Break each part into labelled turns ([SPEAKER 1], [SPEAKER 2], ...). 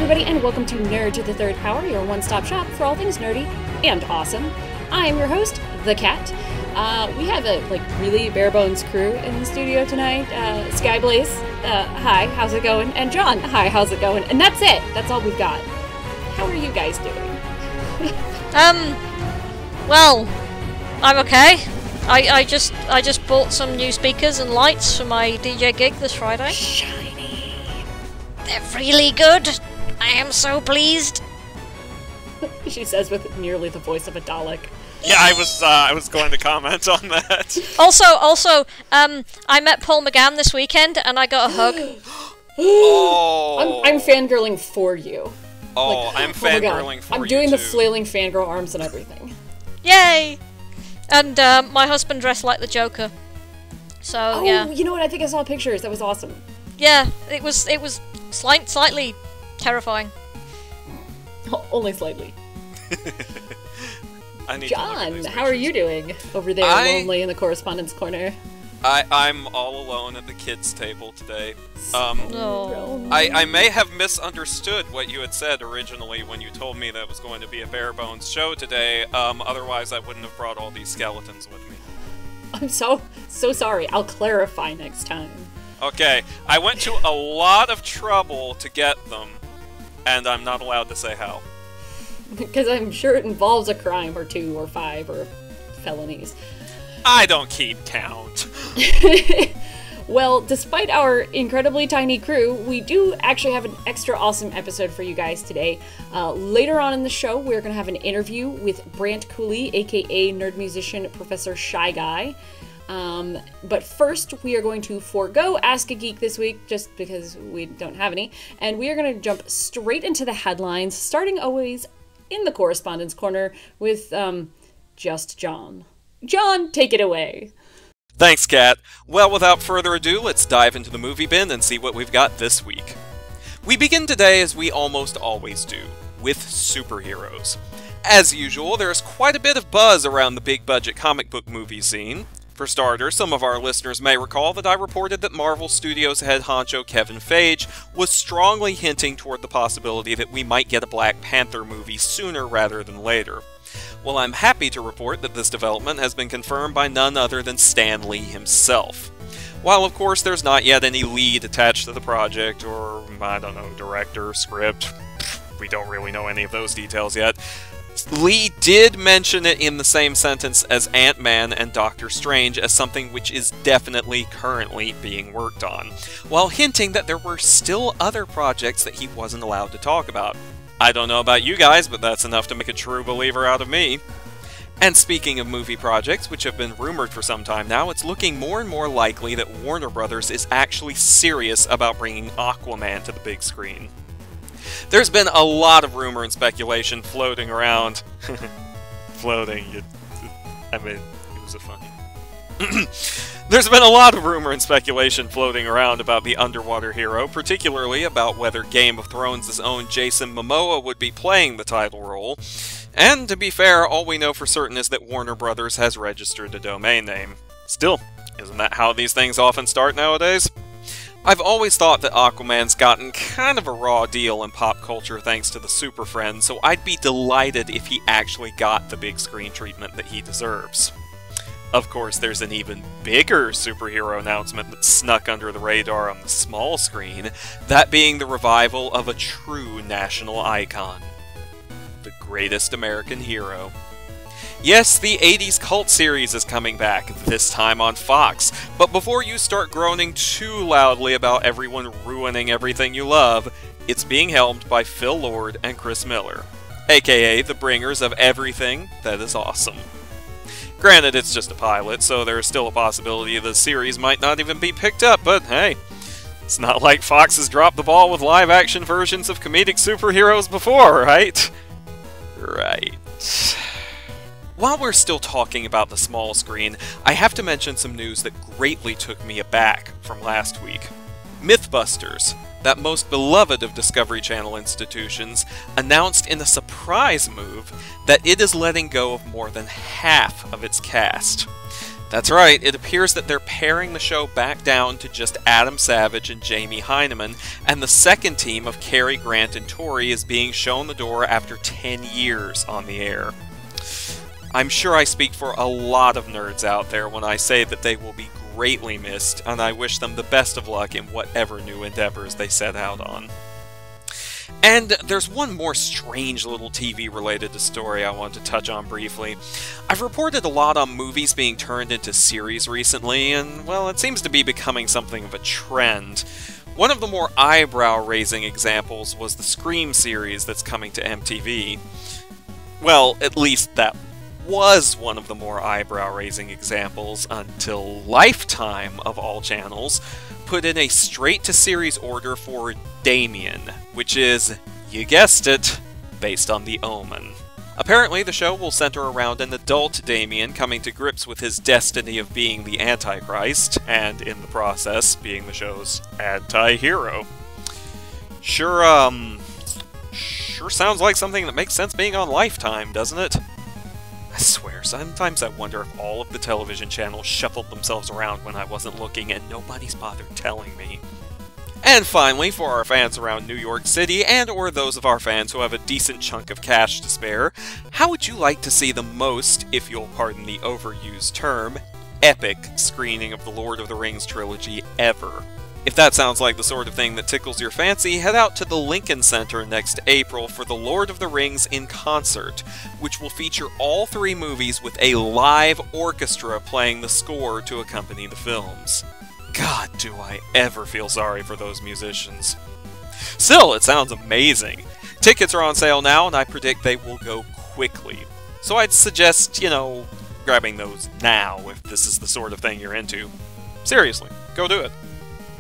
[SPEAKER 1] everybody, and welcome to Nerd to the Third Power, your one-stop shop for all things nerdy and awesome. I am your host, The Cat. We have a really bare-bones crew in the studio tonight. Skyblaze, hi, how's it going? And John, hi, how's it going? And that's it. That's all we've got. How are you guys doing?
[SPEAKER 2] Well, I'm okay. I just bought some new speakers and lights for my DJ gig this Friday.
[SPEAKER 1] Shiny.
[SPEAKER 2] They're really good. I am so pleased.
[SPEAKER 1] She says with nearly the voice of a Dalek.
[SPEAKER 3] Yeah, I was going to comment on that.
[SPEAKER 2] Also, I met Paul McGann this weekend and I got a hug.
[SPEAKER 3] Oh.
[SPEAKER 1] I'm fangirling for you.
[SPEAKER 3] Oh, I'm fangirling for you.
[SPEAKER 1] I'm doing
[SPEAKER 3] too.
[SPEAKER 1] the flailing fangirl arms and everything.
[SPEAKER 2] Yay! And my husband dressed like the Joker. So yeah.
[SPEAKER 1] You know what? I think I saw pictures. That was awesome.
[SPEAKER 2] Yeah, it was slightly terrifying.
[SPEAKER 1] Only slightly.
[SPEAKER 3] John,
[SPEAKER 1] how are you doing over there, lonely in the correspondence corner?
[SPEAKER 3] I'm all alone at the kids' table today.
[SPEAKER 2] No.
[SPEAKER 3] I may have misunderstood what you had said originally when you told me that it was going to be a bare-bones show today. Otherwise I wouldn't have brought all these skeletons with me.
[SPEAKER 1] I'm so sorry. I'll clarify next time.
[SPEAKER 3] Okay, I went to a lot of trouble to get them, and I'm not allowed to say how.
[SPEAKER 1] Because I'm sure it involves a crime or 2 or 5 or felonies.
[SPEAKER 3] I don't keep count.
[SPEAKER 1] Well, despite our incredibly tiny crew, we do actually have an extra awesome episode for you guys today. Later on in the show, we're going to have an interview with Brant Cooley, aka nerd musician Professor Shyguy. But first, we are going to forego Ask a Geek this week, just because we don't have any, and we are going to jump straight into the headlines, starting always in the correspondence corner with, just John. John, take it away.
[SPEAKER 3] Thanks, Kat. Well, without further ado, let's dive into the movie bin and see what we've got this week. We begin today, as we almost always do, with superheroes. As usual, there's quite a bit of buzz around the big-budget comic book movie scene. For starters, some of our listeners may recall that I reported that Marvel Studios head honcho Kevin Feige was strongly hinting toward the possibility that we might get a Black Panther movie sooner rather than later. Well, I'm happy to report that this development has been confirmed by none other than Stan Lee himself. While, of course, there's not yet any lead attached to the project, or, I don't know, director, script, we don't really know any of those details yet, Lee did mention it in the same sentence as Ant-Man and Doctor Strange as something which is definitely currently being worked on, while hinting that there were still other projects that he wasn't allowed to talk about. I don't know about you guys, but that's enough to make a true believer out of me. And speaking of movie projects, which have been rumored for some time now, it's looking more and more likely that Warner Brothers is actually serious about bringing Aquaman to the big screen. There's been a lot of rumor and speculation floating around. Floating, I mean, it was a funny... There's been a lot of rumor and speculation floating around about the underwater hero, particularly about whether Game of Thrones' own Jason Momoa would be playing the title role. And to be fair, all we know for certain is that Warner Brothers has registered a domain name. Still, isn't that how these things often start nowadays? I've always thought that Aquaman's gotten kind of a raw deal in pop culture thanks to the Super Friends, so I'd be delighted if he actually got the big screen treatment that he deserves. Of course, there's an even bigger superhero announcement that snuck under the radar on the small screen, that being the revival of a true national icon. The greatest American hero. Yes, the 80s cult series is coming back, this time on Fox, but before you start groaning too loudly about everyone ruining everything you love, it's being helmed by Phil Lord and Chris Miller, aka the bringers of everything that is awesome. Granted, it's just a pilot, so there's still a possibility the series might not even be picked up, but hey, it's not like Fox has dropped the ball with live-action versions of comedic superheroes before, right? Right. While we're still talking about the small screen, I have to mention some news that greatly took me aback from last week. Mythbusters, that most beloved of Discovery Channel institutions, announced in a surprise move that it is letting go of more than half of its cast. That's right, it appears that they're paring the show back down to just Adam Savage and Jamie Hyneman, and the second team of Cary Grant and Tori is being shown the door after 10 years on the air. I'm sure I speak for a lot of nerds out there when I say that they will be greatly missed, and I wish them the best of luck in whatever new endeavors they set out on. And there's one more strange little TV-related story I want to touch on briefly. I've reported a lot on movies being turned into series recently, and, well, it seems to be becoming something of a trend. One of the more eyebrow-raising examples was the Scream series that's coming to MTV. Well, at least that was one of the more eyebrow-raising examples until Lifetime, of all channels, put in a straight-to-series order for Damien, which is, you guessed it, based on The Omen. Apparently, the show will center around an adult Damien coming to grips with his destiny of being the Antichrist, and in the process, being the show's anti-hero. Sure sounds like something that makes sense being on Lifetime, doesn't it? I swear, sometimes I wonder if all of the television channels shuffled themselves around when I wasn't looking and nobody's bothered telling me. And finally, for our fans around New York City, and or those of our fans who have a decent chunk of cash to spare, how would you like to see the most, if you'll pardon the overused term, epic screening of the Lord of the Rings trilogy ever? If that sounds like the sort of thing that tickles your fancy, head out to the Lincoln Center next April for The Lord of the Rings in Concert, which will feature all 3 movies with a live orchestra playing the score to accompany the films. God, do I ever feel sorry for those musicians. Still, it sounds amazing. Tickets are on sale now, and I predict they will go quickly. So I'd suggest, grabbing those now if this is the sort of thing you're into. Seriously, go do it.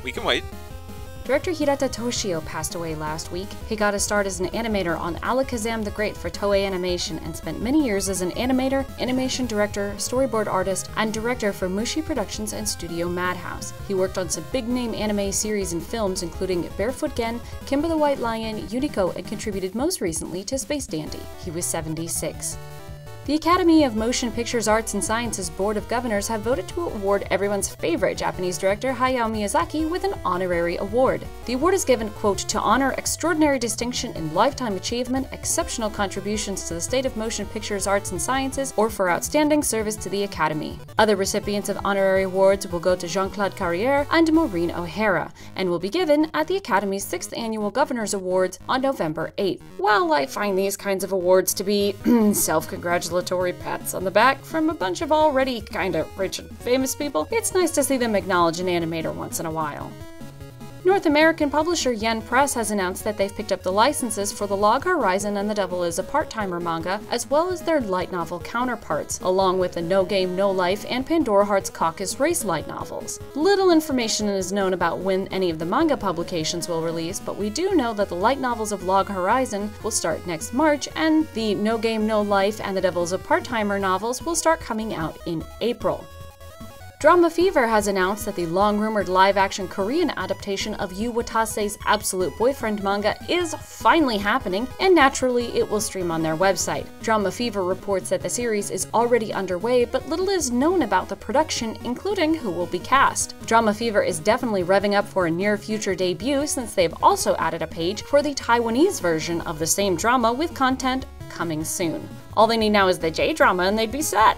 [SPEAKER 3] We can wait.
[SPEAKER 4] Director Hirata Toshio passed away last week. He got his start as an animator on Alakazam the Great for Toei Animation and spent many years as an animator, animation director, storyboard artist, and director for Mushi Productions and Studio Madhouse. He worked on some big-name anime series and films including Barefoot Gen, Kimba the White Lion, Unico, and contributed most recently to Space Dandy. He was 76. The Academy of Motion Pictures Arts and Sciences Board of Governors have voted to award everyone's favorite Japanese director, Hayao Miyazaki, with an honorary award. The award is given, quote, to honor extraordinary distinction in lifetime achievement, exceptional contributions to the state of motion pictures arts and sciences, or for outstanding service to the Academy. Other recipients of honorary awards will go to Jean-Claude Carrière and Maureen O'Hara, and will be given at the Academy's 6th Annual Governors Awards on November 8th. While I find these kinds of awards to be self-congratulatory pats on the back from a bunch of already kinda rich and famous people, it's nice to see them acknowledge an animator once in a while. North American publisher Yen Press has announced that they've picked up the licenses for the Log Horizon and the Devil is a Part-Timer manga, as well as their light novel counterparts, along with the No Game No Life and Pandora Heart's Caucus Race light novels. Little information is known about when any of the manga publications will release, but we do know that the light novels of Log Horizon will start next March, and the No Game No Life and the Devil is a Part-Timer novels will start coming out in April. Drama Fever has announced that the long-rumored live-action Korean adaptation of Yu Watase's Absolute Boyfriend manga is finally happening, and naturally it will stream on their website. Drama Fever reports that the series is already underway, but little is known about the production, including who will be cast. Drama Fever is definitely revving up for a near-future debut, since they've also added a page for the Taiwanese version of the same drama with content coming soon. All they need now is the J-drama and they'd be set.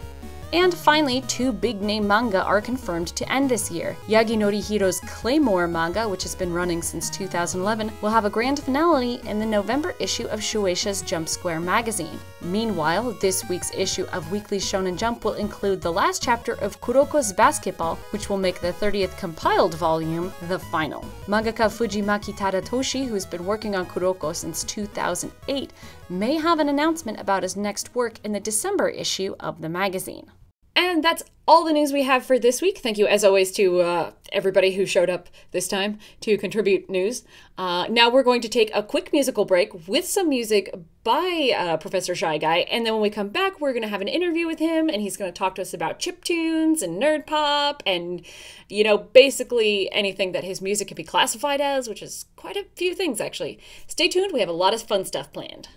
[SPEAKER 4] And finally, 2 big-name manga are confirmed to end this year. Yagi Norihiro's Claymore manga, which has been running since 2011, will have a grand finale in the November issue of Shueisha's Jump Square magazine. Meanwhile, this week's issue of Weekly Shonen Jump will include the last chapter of Kuroko's Basketball, which will make the 30th compiled volume the final. Mangaka Fujimaki Tadatoshi, who's been working on Kuroko since 2008, may have an announcement about his next work in the December issue of the magazine.
[SPEAKER 1] And that's all the news we have for this week. Thank you, as always, to everybody who showed up this time to contribute news. Now we're going to take a quick musical break with some music by Professor Shyguy, and then when we come back, we're going to have an interview with him, and he's going to talk to us about chiptunes and nerd pop, and, basically anything that his music can be classified as, which is quite a few things, actually. Stay tuned, we have a lot of fun stuff planned.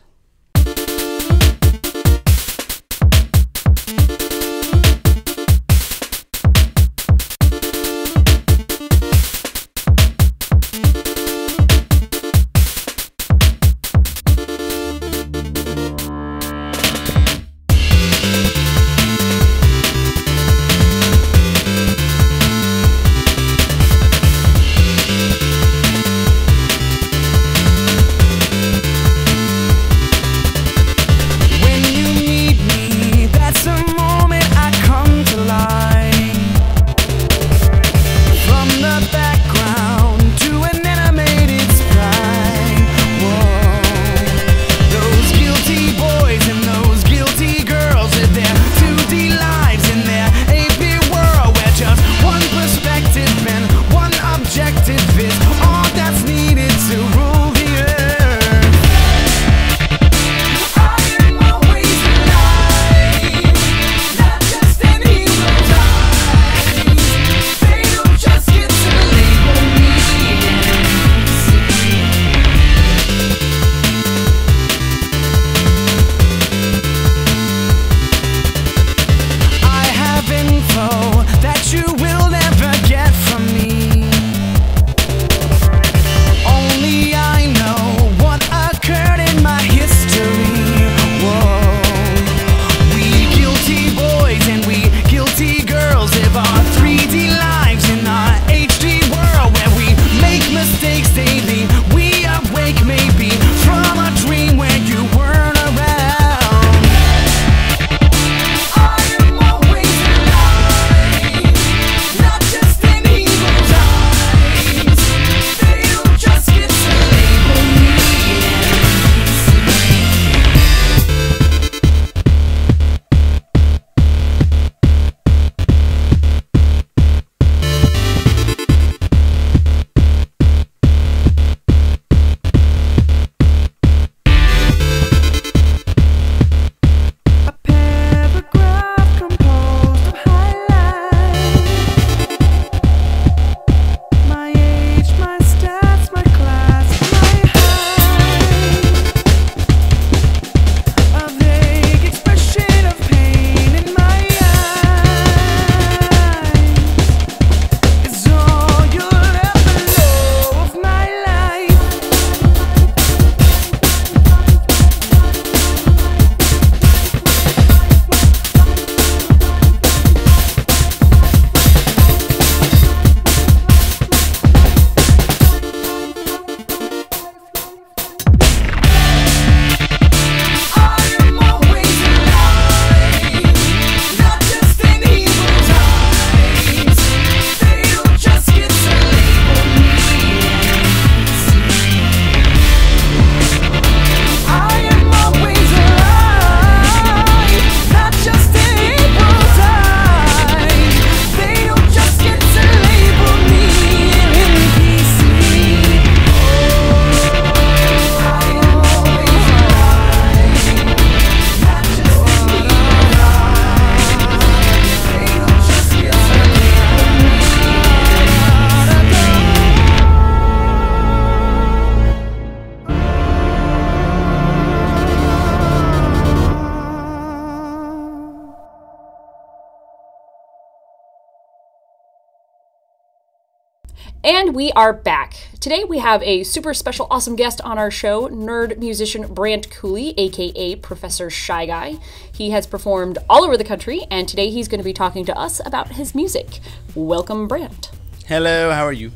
[SPEAKER 1] And we are back. Today we have a super special awesome guest on our show, nerd musician Brant Cooley, aka Professor Shyguy. He has performed all over the country, and today he's going to be talking to us about his music. Welcome, Brant.
[SPEAKER 5] Hello, how are you?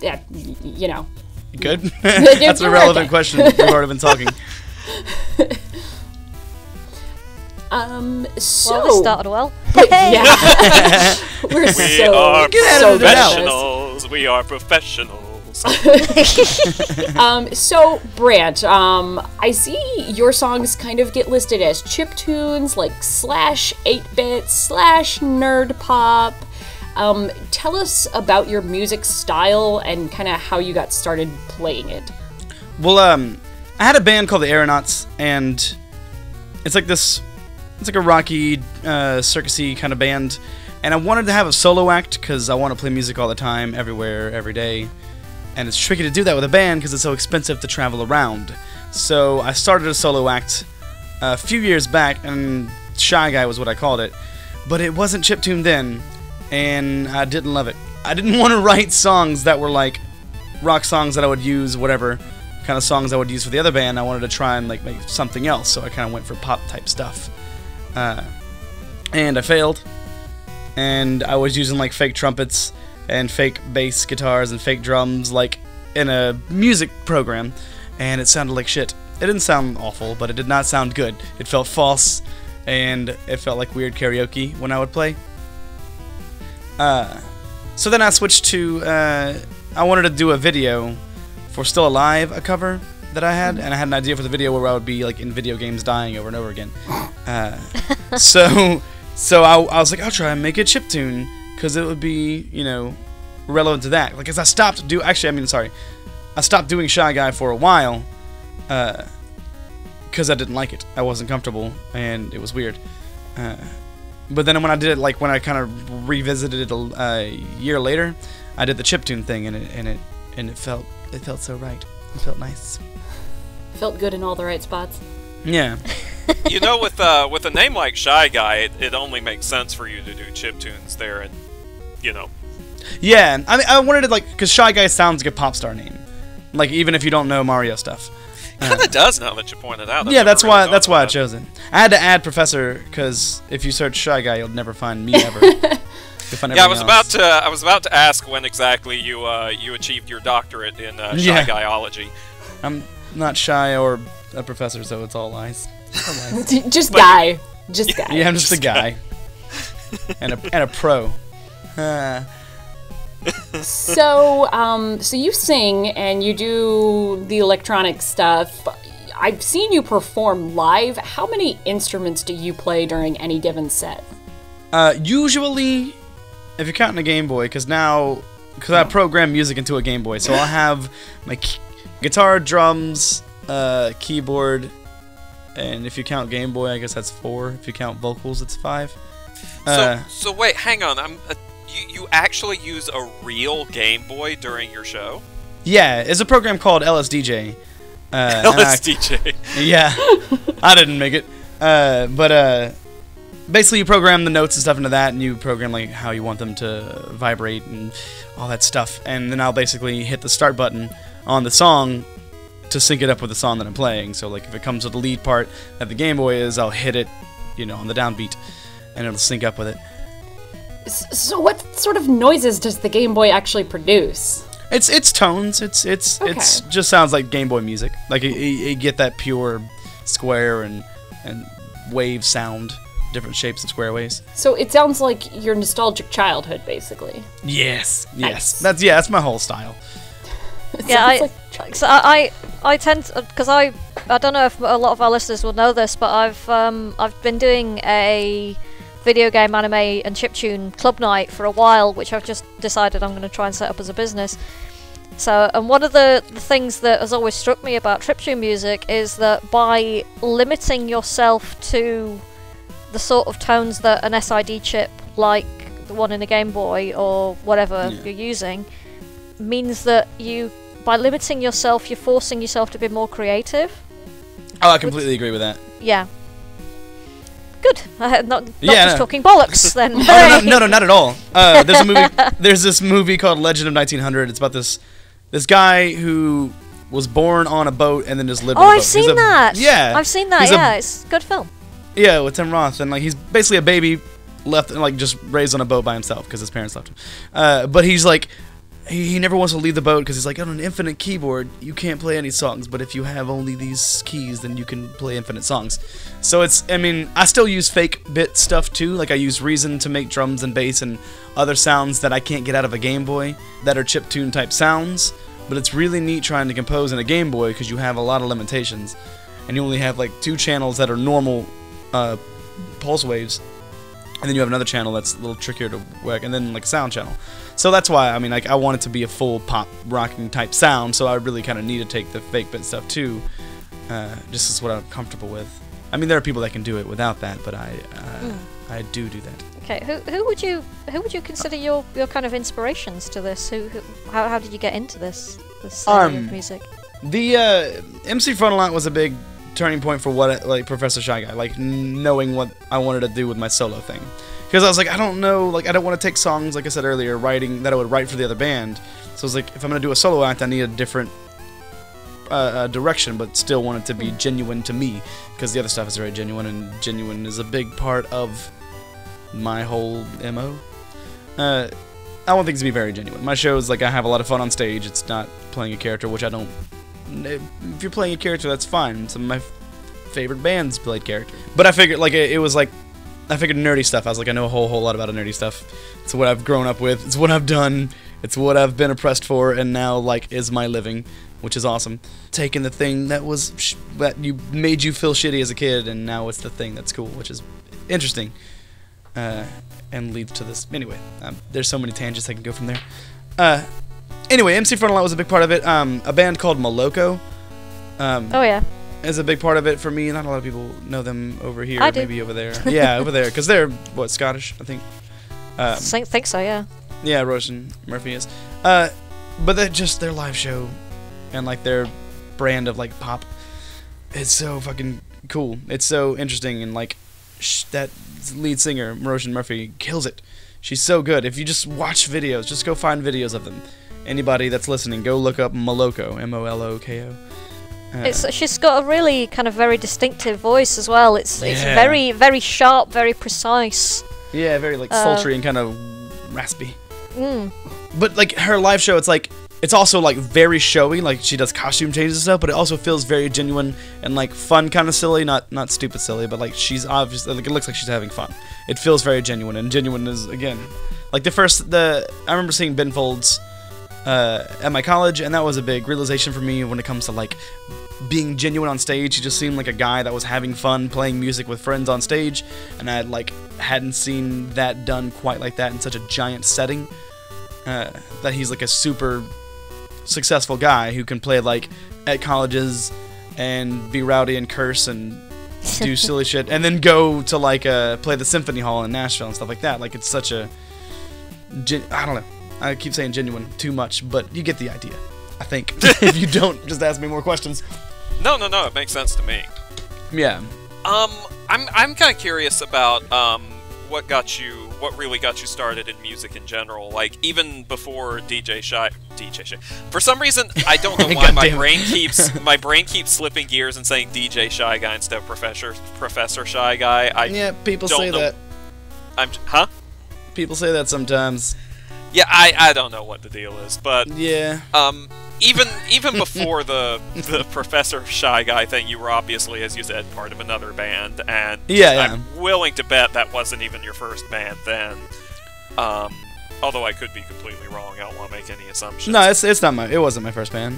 [SPEAKER 1] Yeah, you know.
[SPEAKER 5] Good? That's an irrelevant question. We've already been talking.
[SPEAKER 2] Well, this started well.
[SPEAKER 1] Yeah. We're so
[SPEAKER 3] professionals. We are professionals.
[SPEAKER 1] So, Brant, I see your songs kind of get listed as chiptunes, like /8-bit, /nerd pop. Tell us about your music style and kind of how you got started playing it.
[SPEAKER 5] Well, I had a band called the Aeronauts, and it's like a rocky, circusy kind of band, and I wanted to have a solo act because I want to play music all the time, everywhere, every day, and it's tricky to do that with a band because it's so expensive to travel around. So I started a solo act a few years back, and Shyguy was what I called it, but it wasn't chiptune then, and I didn't love it. I didn't want to write songs that were like rock songs that I would use, whatever kind of songs I would use for the other band. I wanted to try and like make something else, so I kind of went for pop type stuff. And I failed, and I was using like fake trumpets and fake bass guitars and fake drums like in a music program, and it sounded like shit. It didn't sound awful, but it did not sound good. It felt false, and it felt like weird karaoke when I would play. So then I switched to, I wanted to do a video for Still Alive, a cover that I had, and I had an idea for the video where I would be like in video games dying over and over again. So I was like, I'll try and make a chiptune because it would be, you know, relevant to that. Like, as I stopped doing Shyguy for a while because I didn't like it. I wasn't comfortable and it was weird. But then when I did it, like when I kind of revisited it a year later, I did the chiptune thing, and it felt so right. It felt nice.
[SPEAKER 1] Felt good in all the right spots.
[SPEAKER 5] Yeah.
[SPEAKER 3] You know, with a name like Shyguy, it only makes sense for you to do chiptunes there, and you know.
[SPEAKER 5] Yeah, I mean, I wanted it like because Shyguy sounds like a pop star name, like even if you don't know Mario stuff.
[SPEAKER 3] Kind of does now that you pointed out.
[SPEAKER 5] Yeah, that's why I chose it. I had to add Professor because if you search Shyguy, you'll never find me ever.
[SPEAKER 3] Yeah, I was about to ask when exactly you achieved your doctorate in Shyguyology.
[SPEAKER 5] I'm not shy or a professor, so it's all lies.
[SPEAKER 1] Just guy.
[SPEAKER 5] Yeah, I'm just a guy. and a pro.
[SPEAKER 1] So you sing and you do the electronic stuff. I've seen you perform live. How many instruments do you play during any given set?
[SPEAKER 5] Usually, if you're counting a Game Boy, because I program music into a Game Boy, so I'll have my guitar, drums, keyboard, and if you count Game Boy, I guess that's 4. If you count vocals, it's 5.
[SPEAKER 3] So wait, hang on. You actually use a real Game Boy during your show?
[SPEAKER 5] Yeah, it's a program called LSDJ.
[SPEAKER 3] LSDJ.
[SPEAKER 5] Yeah, I didn't make it. But basically you program the notes and stuff into that, and you program like how you want them to vibrate and all that stuff. And then I'll basically hit the start button on the song to sync it up with the song that I'm playing. So like if it comes with the lead part that the Game Boy is, I'll hit it, you know, on the downbeat, and it'll sync up with it.
[SPEAKER 1] So what sort of noises does the Game Boy actually produce?
[SPEAKER 5] It's tones. It's just sounds like Game Boy music. Like you get that pure square and wave sound, different shapes of square waves.
[SPEAKER 1] So it sounds like your nostalgic childhood, basically.
[SPEAKER 5] Yes.
[SPEAKER 1] Nice.
[SPEAKER 5] That's my whole style.
[SPEAKER 2] Yeah, I tend to, because I don't know if a lot of our listeners will know this, but I've been doing a video game, anime, and chiptune club night for a while, which I've just decided I'm going to try and set up as a business. So, and one of the things that has always struck me about chiptune music is that by limiting yourself to the sort of tones that an SID chip, like the one in a Game Boy or whatever you're using, means that by limiting yourself, you're forcing yourself to be more creative.
[SPEAKER 5] Oh, I completely agree with that.
[SPEAKER 2] Yeah. good. Not just talking bollocks then.
[SPEAKER 5] Oh, no, not at all. There's this movie called Legend of 1900. It's about this guy who was born on a boat and then just lived on a boat.
[SPEAKER 2] I've seen that.
[SPEAKER 5] Yeah.
[SPEAKER 2] I've seen that, it's a good film.
[SPEAKER 5] Yeah, with Tim Roth. And, like, he's basically a baby left, like, just raised on a boat by himself because his parents left him. But he's, like, he never wants to leave the boat because he's like, on an infinite keyboard, you can't play any songs, but if you have only these keys, then you can play infinite songs. So I still use fake bit stuff too, like I use Reason to make drums and bass and other sounds that I can't get out of a Game Boy that are chiptune type sounds, but it's really neat trying to compose in a Game Boy because you have a lot of limitations, and you only have like 2 channels that are normal pulse waves, and then you have another channel that's a little trickier to work, and then like a sound channel. So that's why, I want it to be a full pop rocking type sound, so I really kind of need to take the fake bit stuff too, just as what I'm comfortable with. There are people that can do it without that, but I do that.
[SPEAKER 2] Okay, who would you consider your kind of inspirations to this? How did you get into this area of music?
[SPEAKER 5] The MC Frontalot was a big turning point for what Professor Shyguy, like knowing what I wanted to do with my solo thing. Because I was like, I don't know, like I don't want to take songs, like I said earlier, writing that I would write for the other band. So I was like, if I'm going to do a solo act, I need a different direction, but still want it to be genuine to me. Because the other stuff is very genuine, and genuine is a big part of my whole MO. I want things to be very genuine. My show is like, I have a lot of fun on stage. It's not playing a character, which I don't... If you're playing a character, that's fine. Some of my favorite bands played character. But I figured, like, it was like... I figured nerdy stuff. I was like, I know a whole lot about nerdy stuff. It's what I've grown up with. It's what I've done. It's what I've been oppressed for, and now, like, is my living, which is awesome. Taking the thing that was that made you feel shitty as a kid, and now it's the thing that's cool, which is interesting, and leads to this. Anyway, there's so many tangents I can go from there. Anyway, MC Frontalot was a big part of it. A band called Moloko.
[SPEAKER 2] Oh yeah.
[SPEAKER 5] Is a big part of it for me. Not a lot of people know them over here.
[SPEAKER 2] I do.
[SPEAKER 5] Maybe over there. Yeah, over there, because they're Scottish, I think.
[SPEAKER 2] Think so, yeah.
[SPEAKER 5] Yeah, Roshan Murphy is. But their live show and like their brand of like pop, it's so fucking cool. It's so interesting, and like that lead singer Roshan Murphy kills it. She's so good. If you just watch videos, just go find videos of them. Anybody that's listening, go look up Moloko, M-O-L-O-K-O.
[SPEAKER 2] She's got a really kind of very distinctive voice as well. It's very, very sharp, very precise.
[SPEAKER 5] Yeah, very like sultry and kind of raspy. But like her live show, it's also like very showy. Like she does costume changes and stuff, but it also feels very genuine and like fun, kind of silly, not stupid silly, but like she's obviously like it looks like she's having fun. It feels very genuine, and genuine is again like I remember seeing Ben Folds at my college, and that was a big realization for me when it comes to like being genuine on stage. He just seemed like a guy that was having fun playing music with friends on stage, and I hadn't seen that done quite like that in such a giant setting. That he's like a super successful guy who can play like at colleges and be rowdy and curse and do silly shit, and then go to like play the Symphony Hall in Nashville and stuff like that. Like it's such a I don't know. I keep saying genuine too much, but you get the idea, I think. If you don't, just ask me more questions.
[SPEAKER 3] No, it makes sense to me.
[SPEAKER 5] Yeah.
[SPEAKER 3] I'm kind of curious about what really got you started in music in general. Like even before DJ Shy. For some reason, I don't know why my brain keeps slipping gears and saying DJ Shyguy instead of Professor Shyguy.
[SPEAKER 5] Yeah, people say that.
[SPEAKER 3] Huh?
[SPEAKER 5] People say that sometimes.
[SPEAKER 3] Yeah, I don't know what the deal is, but
[SPEAKER 5] yeah.
[SPEAKER 3] Even before the Professor Shyguy thing, you were obviously, as you said, part of another band, and I'm willing to bet that wasn't even your first band then. Although I could be completely wrong, I don't want to make any assumptions.
[SPEAKER 5] No, it's not it wasn't my first band.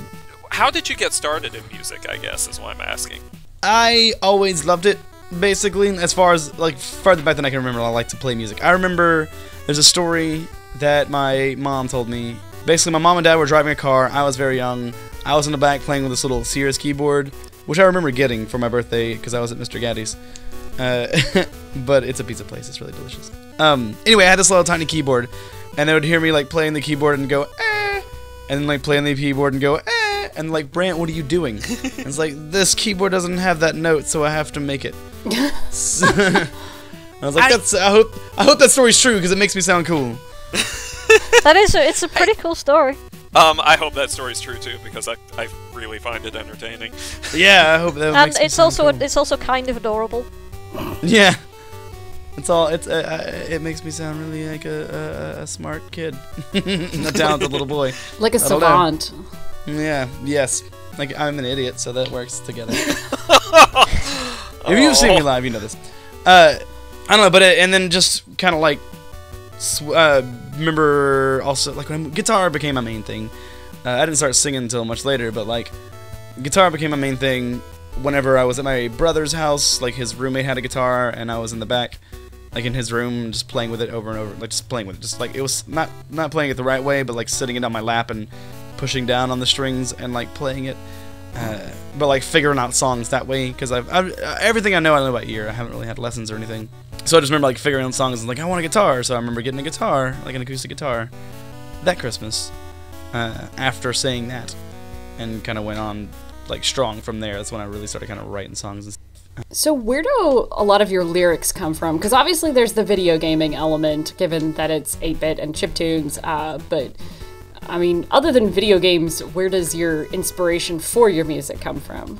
[SPEAKER 3] How did you get started in music, I guess, is what I'm asking.
[SPEAKER 5] I always loved it, basically. As far as, like, farther back than I can remember, I like to play music. I remember there's a story that my mom told me. Basically, my mom and dad were driving a car. I was very young. I was in the back playing with this little Sears keyboard, which I remember getting for my birthday because I was at Mr. Gaddy's. But it's a pizza place. It's really delicious. Anyway, I had this little tiny keyboard, and they would hear me like playing the keyboard and go, eh, and then like playing the keyboard and go, eh, and like, Brant, what are you doing? And it's like, this keyboard doesn't have that note, so I have to make it. I was like, I hope that story's true because it makes me sound cool.
[SPEAKER 2] It's a pretty cool story.
[SPEAKER 3] I hope that story's true too because I really find it entertaining.
[SPEAKER 5] Yeah, I hope that makes me sound cool.
[SPEAKER 2] It's also kind of adorable.
[SPEAKER 5] Yeah. It makes me sound really like a smart kid. A talented little boy.
[SPEAKER 1] Like a savant.
[SPEAKER 5] Yeah, yes. Like, I'm an idiot, so that works together. If you've seen me live, you know this. I don't know, but and then just kind of like, remember also, like, when guitar became my main thing. I didn't start singing until much later, but, like, guitar became my main thing whenever I was at my brother's house. Like, his roommate had a guitar, and I was in the back, like, in his room, just playing with it over and over. Like, just playing with it. Just, like, it was not playing it the right way, but, like, sitting it on my lap and pushing down on the strings and, like, playing it. But, like, figuring out songs that way, because everything I know about ear. I haven't really had lessons or anything. So I just remember, like, figuring out songs and, like, I want a guitar. So I remember getting a guitar, like an acoustic guitar, that Christmas, after saying that. And kind of went on, like, strong from there. That's when I really started kind of writing songs and stuff.
[SPEAKER 1] So where do a lot of your lyrics come from? Because obviously there's the video gaming element, given that it's 8-bit and chiptunes, but I mean, other than video games, where does your inspiration for your music come from?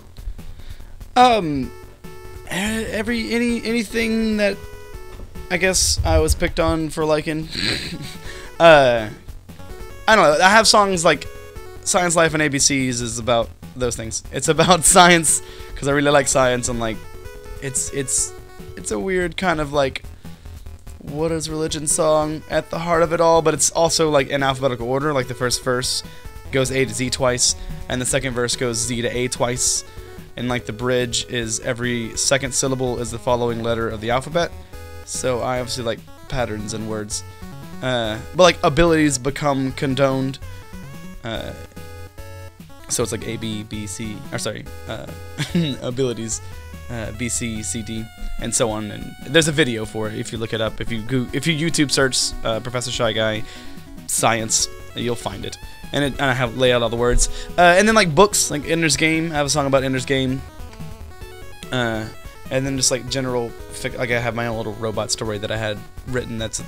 [SPEAKER 5] Anything that I guess I was picked on for liking. I don't know. I have songs like Science, Life, and ABCs is about those things. It's about science because I really like science, and like it's a weird kind of like what is religion song at the heart of it all, but it's also like in alphabetical order. Like the first verse goes A to Z twice, and the second verse goes Z to A twice, and like the bridge is every second syllable is the following letter of the alphabet. So I obviously like patterns and words, but like abilities become condoned. So it's like A, B, B, C, or sorry, abilities, B, C, C, D, and so on. And there's a video for it if you look it up. If you YouTube search Profession Shyguy science, you'll find it. And I have lay out all the words. And then like books, like Ender's Game. I have a song about Ender's Game. And then just like general, like I have my own little robot story that I had written that's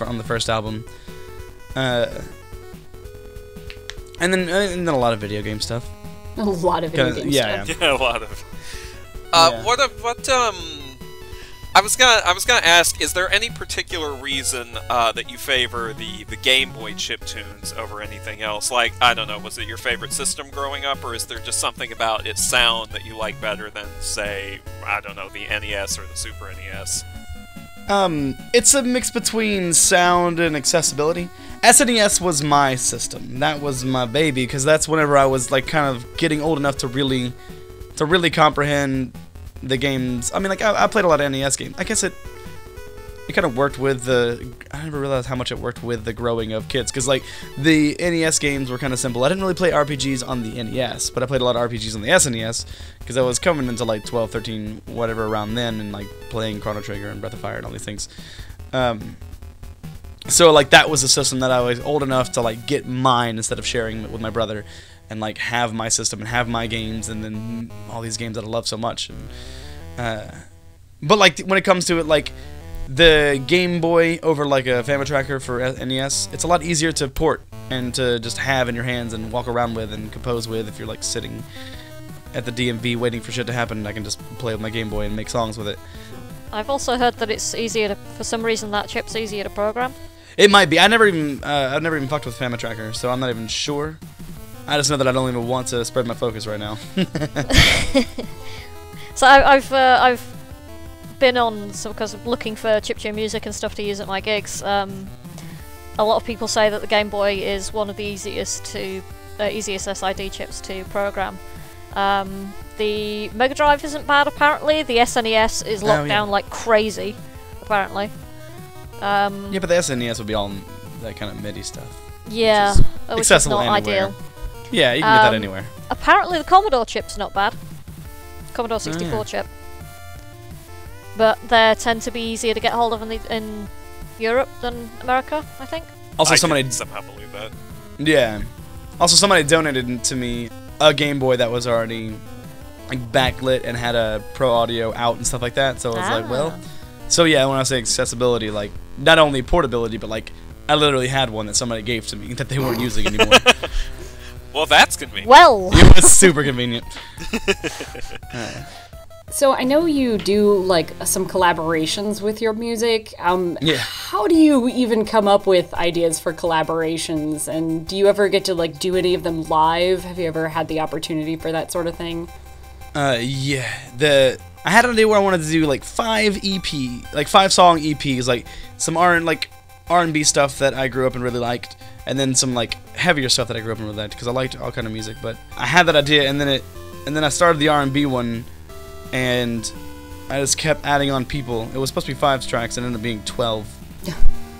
[SPEAKER 5] on the first album. And then a lot of video game stuff.
[SPEAKER 1] A lot of video game stuff.
[SPEAKER 3] Yeah, a lot of. I was gonna ask, is there any particular reason that you favor the Game Boy chiptunes over anything else? Like, I don't know, was it your favorite system growing up, or is there just something about its sound that you like better than, say, I don't know, the NES or the Super NES?
[SPEAKER 5] It's a mix between sound and accessibility. SNES was my system. That was my baby, because that's whenever I was like kind of getting old enough to really comprehend the games. I mean, like I played a lot of NES games. I guess it kind of worked with I never realized how much it worked with the growing of kids, because like the NES games were kind of simple. I didn't really play RPGs on the NES, but I played a lot of RPGs on the SNES because I was coming into like 12, 13, whatever around then, and like playing Chrono Trigger and Breath of Fire and all these things. So like that was a system that I was old enough to like get mine instead of sharing it with my brother, and like have my system and have my games, and then all these games that I love so much. And, but like when it comes to it, like the Game Boy over like a Family Tracker for NES, it's a lot easier to port and to just have in your hands and walk around with and compose with. If you're like sitting at the DMV waiting for shit to happen, I can just play with my Game Boy and make songs with it.
[SPEAKER 2] I've also heard that it's easier to, for some reason, that chip's easier to program.
[SPEAKER 5] It might be. I've never even fucked with Family Tracker, so I'm not even sure. I just know that I don't even want to spread my focus right now.
[SPEAKER 2] So I've been on, because of looking for chiptune music and stuff to use at my gigs. A lot of people say that the Game Boy is one of the easiest SID chips to program. The Mega Drive isn't bad apparently. The SNES is locked down like crazy, apparently.
[SPEAKER 5] Yeah, but the SNES would be all that kind of MIDI stuff.
[SPEAKER 2] Yeah, which is not ideal.
[SPEAKER 5] Yeah, you can get that anywhere.
[SPEAKER 2] Apparently the Commodore chip's not bad. Commodore 64 chip. But they tend to be easier to get hold of in Europe than America, I think.
[SPEAKER 3] Also, somebody somehow believe that.
[SPEAKER 5] Yeah. Also, somebody donated to me a Game Boy that was already like backlit and had a Pro Audio out and stuff like that. So I was like, well, So yeah, when I say accessibility, like not only portability, but like I literally had one that somebody gave to me that they weren't using anymore.
[SPEAKER 3] Well, that's convenient.
[SPEAKER 2] Well,
[SPEAKER 5] it was super convenient.
[SPEAKER 1] So I know you do like some collaborations with your music.
[SPEAKER 5] Yeah.
[SPEAKER 1] How do you even come up with ideas for collaborations? And do you ever get to like do any of them live? Have you ever had the opportunity for that sort of thing?
[SPEAKER 5] Yeah. I had an idea where I wanted to do like 5 song EPs, like some R&B stuff that I grew up and really liked, and then some like heavier stuff that I grew up and really liked because I liked all kind of music. But I had that idea, and then I started the R&B one. And I just kept adding on people. It was supposed to be 5 tracks and it ended up being 12.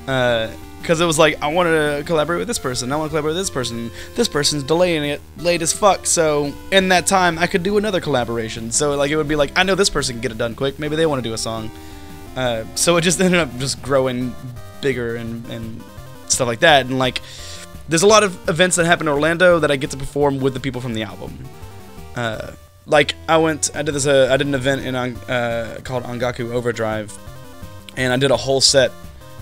[SPEAKER 5] Because it was like, I wanted to collaborate with this person. I want to collaborate with this person. This person's delaying it late as fuck. So in that time, I could do another collaboration. So like it would be like, I know this person can get it done quick. Maybe they want to do a song. So it just ended up just growing bigger and stuff like that. And like, there's a lot of events that happen in Orlando that I get to perform with the people from the album. Like I did an event in called Ongaku Overdrive, and I did a whole set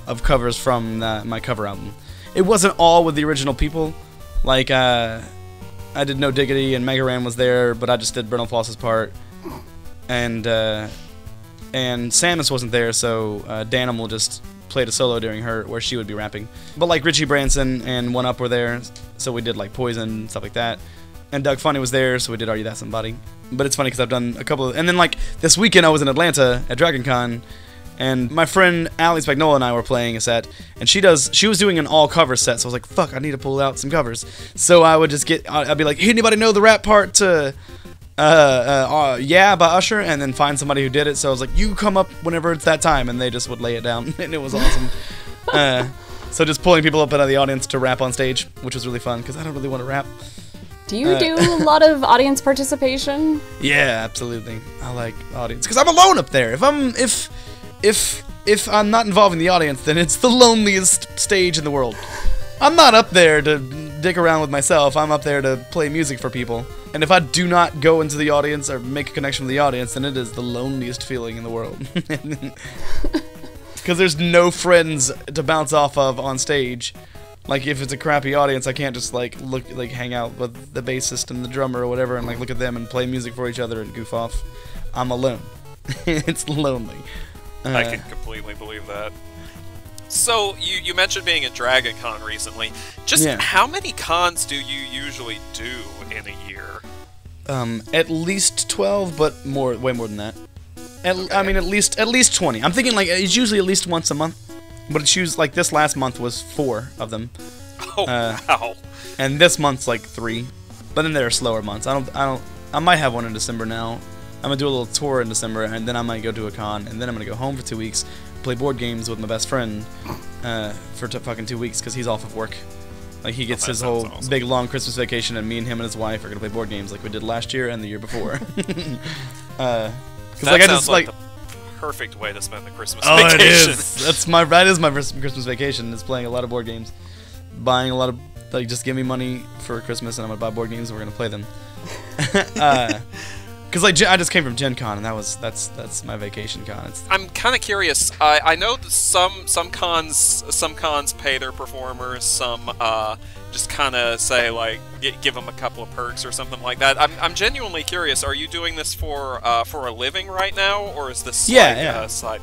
[SPEAKER 5] of covers from my cover album. It wasn't all with the original people. Like I did No Diggity and Mega Ran was there, but I just did Brennan Floss's part, and Samus wasn't there, so Danimal just played a solo during where she would be rapping. But like Richie Branson and One Up were there, so we did like Poison, stuff like that. And Doug Funny was there, so we did Are You That Somebody? But it's funny because I've done a couple of... And then, like, this weekend I was in Atlanta at Dragon Con, and my friend Allie Spagnola and I were playing a set, and she was doing an all-cover set, so I was like, fuck, I need to pull out some covers. So I would just I'd be like, hey, anybody know the rap part to... Yeah, by Usher, and then find somebody who did it, so I was like, you come up whenever it's that time, and they just would lay it down, and it was awesome. So just pulling people up out of the audience to rap on stage, which was really fun, because I don't really want to rap.
[SPEAKER 1] Do you do a lot of audience participation?
[SPEAKER 5] Yeah, absolutely. I like audience because I'm alone up there. If I'm not involved in the audience, then it's the loneliest stage in the world. I'm not up there to dick around with myself. I'm up there to play music for people. And if I do not go into the audience or make a connection with the audience, then it is the loneliest feeling in the world. Because there's no friends to bounce off of on stage. Like, if it's a crappy audience, I can't just, like, hang out with the bassist and the drummer or whatever and, like, look at them and play music for each other and goof off. I'm alone. It's lonely.
[SPEAKER 3] I can completely believe that. So, you mentioned being at Dragon Con recently. Just how many cons do you usually do in a year?
[SPEAKER 5] At least 12, but way more than that. I mean, at least 20. I'm thinking, like, it's usually at least once a month. But it's usually, like, this last month was 4 of them.
[SPEAKER 3] Oh, wow.
[SPEAKER 5] And this month's, like, 3. But then there are slower months. I might have one in December now. I'm gonna do a little tour in December, and then I might go to a con, and then I'm gonna go home for 2 weeks, play board games with my best friend, for fucking 2 weeks, because he's off of work. Like, he gets his whole awesome. Big, long Christmas vacation, and me and him and his wife are gonna play board games like we did last year and the year before.
[SPEAKER 3] That sounds like the perfect way to spend the Christmas vacation.
[SPEAKER 5] It is. That is my Christmas vacation, is playing a lot of board games. Buying a lot of, like, just give me money for Christmas and I'm gonna buy board games and we're gonna play them. Cause like I just came from Gen Con and that's my vacation con.
[SPEAKER 3] I'm kind of curious. I know that some cons pay their performers, some just kind of say like give them a couple of perks or something like that. I'm genuinely curious. Are you doing this for a living right now, or is this side?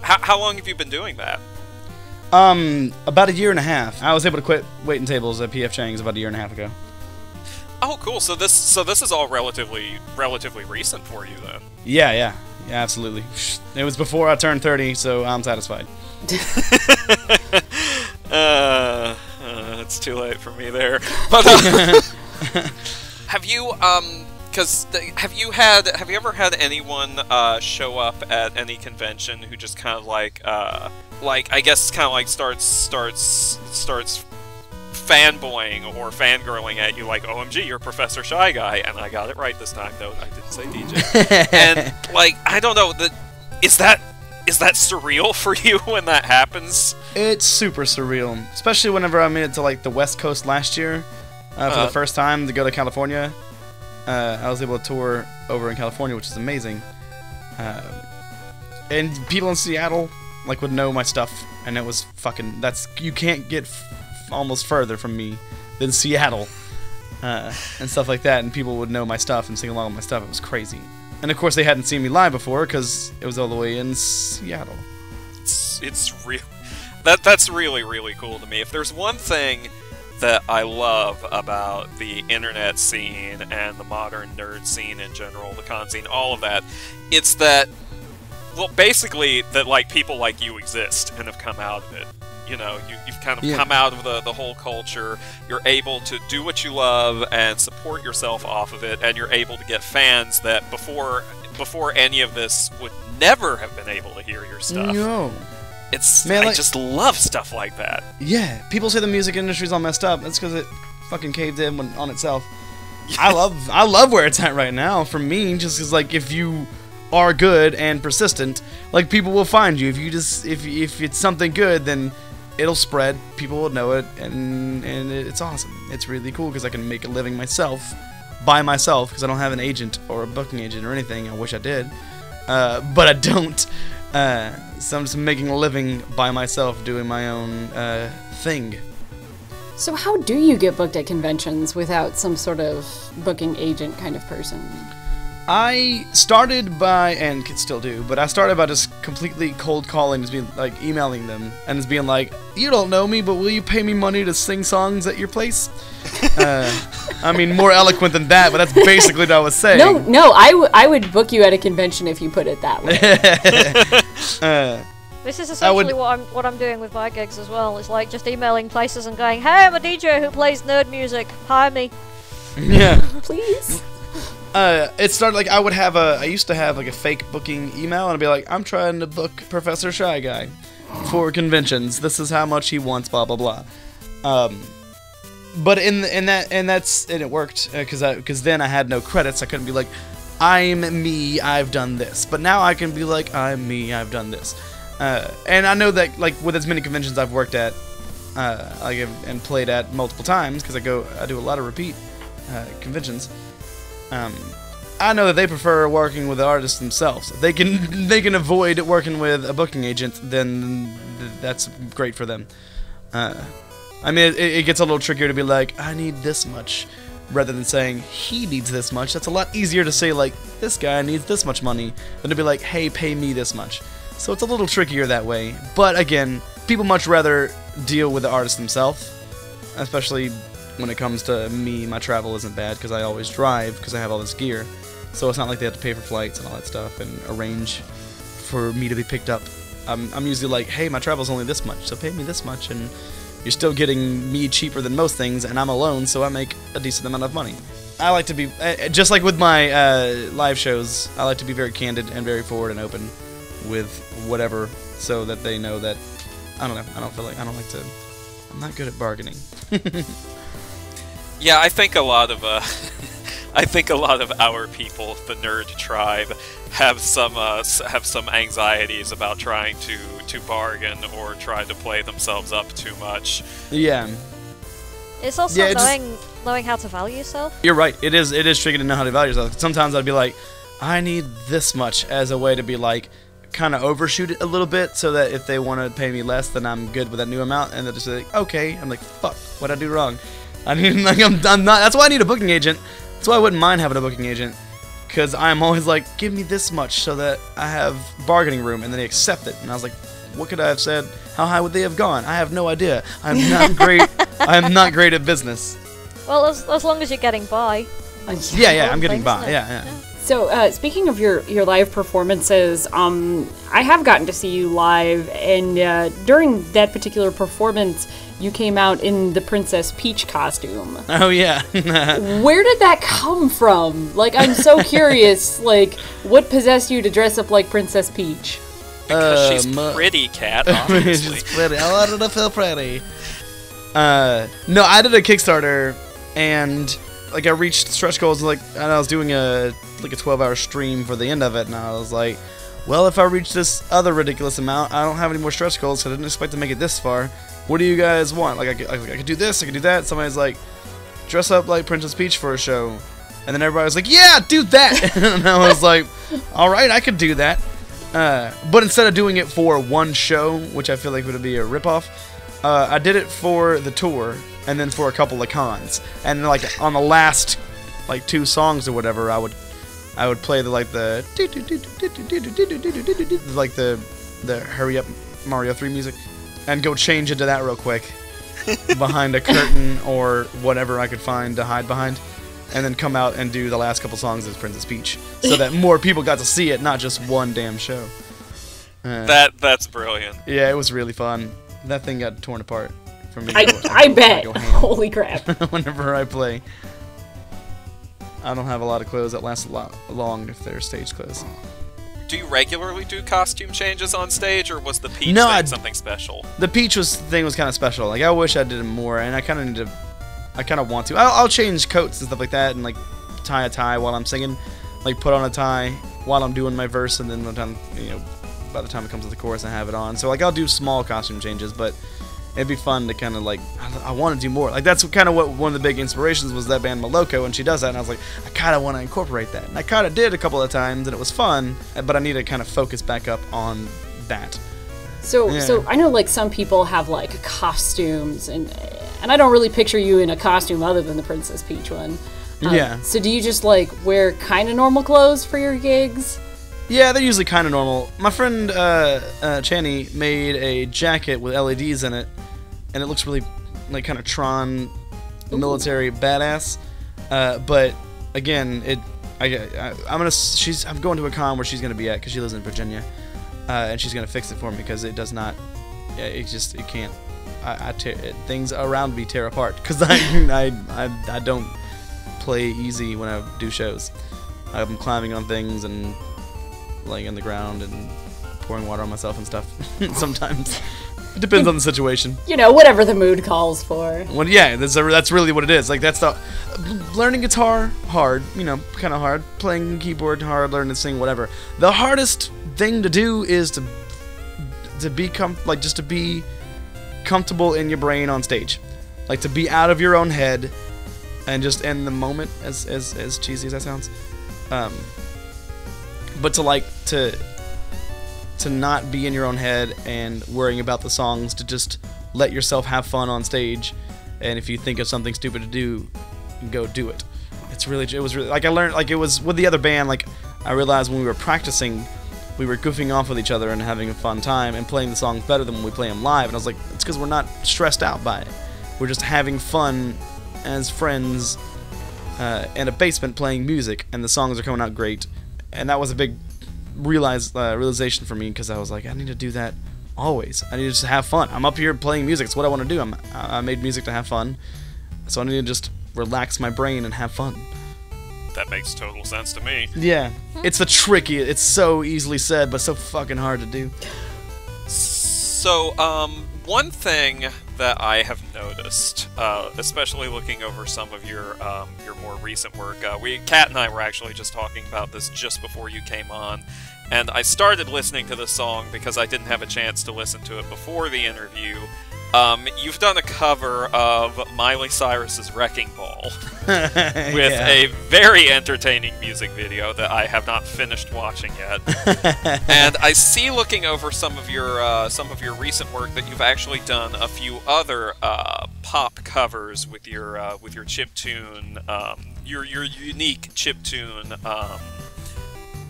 [SPEAKER 3] How long have you been doing that?
[SPEAKER 5] About a year and a half. I was able to quit waiting tables at PF Chang's about a year and a half ago.
[SPEAKER 3] Oh, cool. So this is all relatively recent for you then.
[SPEAKER 5] Yeah, absolutely. It was before I turned 30, so I'm satisfied.
[SPEAKER 3] It's too late for me there. But have you have you ever had anyone show up at any convention who just kind of like I guess kind of like starts fanboying or fangirling at you like, OMG, you're Professor Shyguy, and I got it right this time, though I didn't say DJ. And like, I don't know, is that surreal for you when that happens?
[SPEAKER 5] It's super surreal, especially whenever I made it to like the West Coast last year for the first time to go to California. I was able to tour over in California, which is amazing. and people in Seattle like would know my stuff, and it was fucking. You can't get almost further from me than Seattle, and stuff like that. And people would know my stuff and sing along with my stuff. It was crazy. And of course, they hadn't seen me live before because it was all the way in Seattle.
[SPEAKER 3] It's real. That's really, really cool to me. If there's one thing that I love about the internet scene and the modern nerd scene in general, the con scene, all of that, it's that, well, basically, that, like, people like you exist and have come out of it. You know, you've kind of come out of the whole culture, you're able to do what you love and support yourself off of it, and you're able to get fans that before any of this would never have been able to hear your stuff.
[SPEAKER 5] No.
[SPEAKER 3] I just love stuff like that.
[SPEAKER 5] Yeah, people say the music industry's all messed up. That's because it fucking caved in on itself. I love where it's at right now. For me, just because, like, if you are good and persistent, like, people will find you. If it's something good, then it'll spread. People will know it, and it's awesome. It's really cool because I can make a living by myself, because I don't have an agent or a booking agent or anything. I wish I did, but I don't. So I'm just making a living by myself, doing my own thing.
[SPEAKER 1] So how do you get booked at conventions without some sort of booking agent kind of person?
[SPEAKER 5] I started by, and can still do, but I started by just completely cold calling, just being like emailing them, and just being like, "You don't know me, but will you pay me money to sing songs at your place?" I mean, more eloquent than that, but that's basically what I was saying.
[SPEAKER 1] No, I would book you at a convention if you put it that way.
[SPEAKER 2] This is essentially what I'm doing with my gigs as well. It's like just emailing places and going, "Hey, I'm a DJ who plays nerd music. Hire me."
[SPEAKER 5] Yeah.
[SPEAKER 1] Please.
[SPEAKER 5] It started like I used to have like a fake booking email, and I'd be like, "I'm trying to book Professor Shyguy for conventions. This is how much he wants, blah blah blah." But it worked because then I had no credits. I couldn't be like, "I'm me, I've done this." But now I can be like, "I'm me, I've done this." And I know that, like, with as many conventions I've worked at, and played at multiple times, because I do a lot of repeat conventions. I know that they prefer working with the artists themselves. If they can avoid working with a booking agent, then that's great for them. I mean, it gets a little trickier to be like, "I need this much," rather than saying, "He needs this much." That's a lot easier to say, like, "This guy needs this much money," than to be like, "Hey, pay me this much." So it's a little trickier that way. But again, people much rather deal with the artist themselves, especially when it comes to me. My travel isn't bad because I always drive because I have all this gear. So it's not like they have to pay for flights and all that stuff and arrange for me to be picked up. I'm usually like, "Hey, my travel's only this much, so pay me this much," and you're still getting me cheaper than most things, and I'm alone, so I make a decent amount of money. I like to be, just like with my live shows, I like to be very candid and very forward and open with whatever, so that they know that, I don't know, I'm not good at bargaining.
[SPEAKER 3] Yeah, I think a lot of our people, the nerd tribe, have some anxieties about trying to bargain or try to play themselves up too much.
[SPEAKER 5] Yeah.
[SPEAKER 2] It's also knowing how to value yourself.
[SPEAKER 5] You're right. It is tricky to know how to value yourself. Sometimes I'd be like, "I need this much," as a way to be like, kind of overshoot it a little bit, so that if they want to pay me less, then I'm good with that new amount, and they'll just be like, "Okay." I'm like, "Fuck, what'd I do wrong?" I mean, like, I'm not. That's why I need a booking agent. That's why I wouldn't mind having a booking agent, because I'm always like, "Give me this much," so that I have bargaining room, and then they accept it. And I was like, what could I have said? How high would they have gone? I have no idea. I'm not great. I'm not great at business.
[SPEAKER 2] Well, as long as you're getting by.
[SPEAKER 5] Yeah, I'm getting by. Yeah.
[SPEAKER 1] So, speaking of your live performances, I have gotten to see you live, and during that particular performance, you came out in the Princess Peach costume.
[SPEAKER 5] Oh, yeah.
[SPEAKER 1] Where did that come from? Like, I'm so curious, like, what possessed you to dress up like Princess Peach?
[SPEAKER 3] Because she's pretty, Cat, obviously.
[SPEAKER 5] She's pretty. I wanted to feel pretty. No, I did a Kickstarter, and like I reached stretch goals, and I was doing a 12-hour stream for the end of it, and I was like, well, if I reach this other ridiculous amount, I don't have any more stretch goals, so I didn't expect to make it this far. What do you guys want? Like, I could do this, I could do that. Somebody's like, dress up like Princess Peach for a show, and then everybody was like, yeah, do that. And I was like, all right, I could do that. But instead of doing it for one show, which I feel like would be a ripoff, I did it for the tour and then for a couple of cons. And like on the last like 2 songs or whatever, I would play the hurry up Mario 3 music and go change into that real quick behind a curtain or whatever I could find to hide behind, and then come out and do the last couple songs as Princess Peach, so that more people got to see it, not just one damn show.
[SPEAKER 3] That's brilliant.
[SPEAKER 5] Yeah, it was really fun. That thing got torn apart for me.
[SPEAKER 1] I bet. Holy crap.
[SPEAKER 5] Whenever I play. I don't have a lot of clothes that last a lot long if they're stage clothes.
[SPEAKER 3] Do you regularly do costume changes on stage, or was the Peach thing something special?
[SPEAKER 5] The Peach thing was kind of special. Like, I wish I did it more, and I kind of need to. I kind of want to. I'll change coats and stuff like that, and like tie a tie while I'm singing, like put on a tie while I'm doing my verse, and then by the time it comes to the chorus, I have it on. So like, I'll do small costume changes, but it'd be fun to kind of like, I want to do more. Like, that's kind of what one of the big inspirations was, that band Moloko, and she does that, and I was like, I kind of want to incorporate that. And I kind of did a couple of times, and it was fun, but I need to kind of focus back up on that.
[SPEAKER 1] So I know like some people have like costumes, and I don't really picture you in a costume other than the Princess Peach one.
[SPEAKER 5] Yeah.
[SPEAKER 1] So do you just like wear kind of normal clothes for your gigs?
[SPEAKER 5] Yeah, they're usually kind of normal. My friend Channy made a jacket with LEDs in it, and it looks really like kind of Tron military badass. But again, I'm going to a con where she's gonna be at, because she lives in Virginia, and she's gonna fix it for me, because it does not. Yeah, it can't. Things around me tear apart, because I don't play easy when I do shows. I'm climbing on things and laying on the ground and pouring water on myself and stuff. Sometimes it depends on the situation.
[SPEAKER 1] Whatever the mood calls for.
[SPEAKER 5] Well, yeah, that's really what it is. Like, that's the learning guitar hard, kind of hard. Playing keyboard hard. Learning to sing, whatever. The hardest thing to do is to be comfortable in your brain on stage, like to be out of your own head and just in the moment, as cheesy as that sounds. But to not be in your own head and worrying about the songs, to just let yourself have fun on stage, and if you think of something stupid to do, go do it. It was really like, I learned, like, it was with the other band, like, I realized when we were practicing, we were goofing off with each other and having a fun time and playing the songs better than when we play them live, and I was like, it's because we're not stressed out by it. We're just having fun as friends in a basement playing music, and the songs are coming out great. And that was a big realization for me, because I was like, I need to do that always. I need to just have fun. I'm up here playing music. It's what I want to do. I made music to have fun, so I need to just relax my brain and have fun.
[SPEAKER 3] That makes total sense to me.
[SPEAKER 5] Yeah. It's so easily said, but so fucking hard to do.
[SPEAKER 3] So, one thing that I have noticed, especially looking over some of your more recent work, Kat and I were actually just talking about this just before you came on, and I started listening to the song because I didn't have a chance to listen to it before the interview. You've done a cover of Miley Cyrus's Wrecking Ball with a very entertaining music video that I have not finished watching yet. And I see, looking over some of your recent work, that you've actually done a few other pop covers with your chiptune, your unique chiptune